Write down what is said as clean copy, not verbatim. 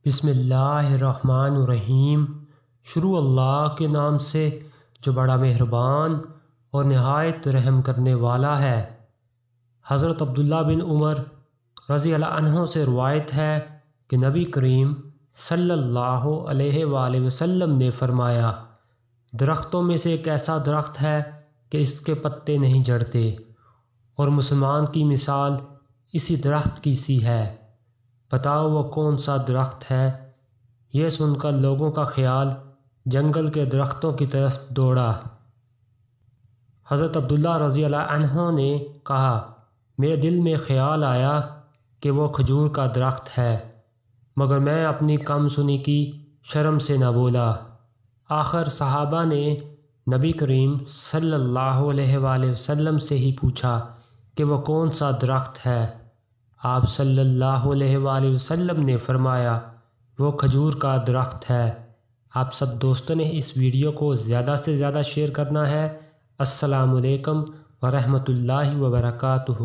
بسم اللہ الرحمن الرحیم۔ شروع اللہ کے نام سے جو بڑا مہربان اور نہایت رحم کرنے والا ہے۔ حضرت عبداللہ بن عمر رضی اللہ عنہ سے روایت ہے کہ نبی کریم صلی اللہ علیہ وآلہ وسلم نے فرمایا، درختوں میں سے ایک ایسا درخت ہے کہ اس کے پتے نہیں جھڑتے، اور مسلمان کی مثال اسی درخت کی سی ہے، بتاؤ وہ کون سا درخت ہے؟ یہ سن کر لوگوں کا خیال جنگل کے درختوں کی طرف دوڑا۔ حضرت عبداللہ رضی اللہ عنہ نے کہا، میرے دل میں خیال آیا کہ وہ کھجور کا درخت ہے، مگر میں اپنی کم سنی کی شرم سے نہ بولا۔ آخر صحابہ نے نبی کریم صلی اللہ علیہ وآلہ وسلم سے ہی پوچھا کہ وہ کون سا درخت ہے؟ آپ صلی اللہ علیہ وآلہ وسلم نے فرمایا، وہ کھجور کا درخت ہے۔ آپ سب دوستوں نے اس ویڈیو کو زیادہ سے زیادہ شیئر کرنا ہے۔ السلام علیکم ورحمۃ اللہ وبرکاتہ۔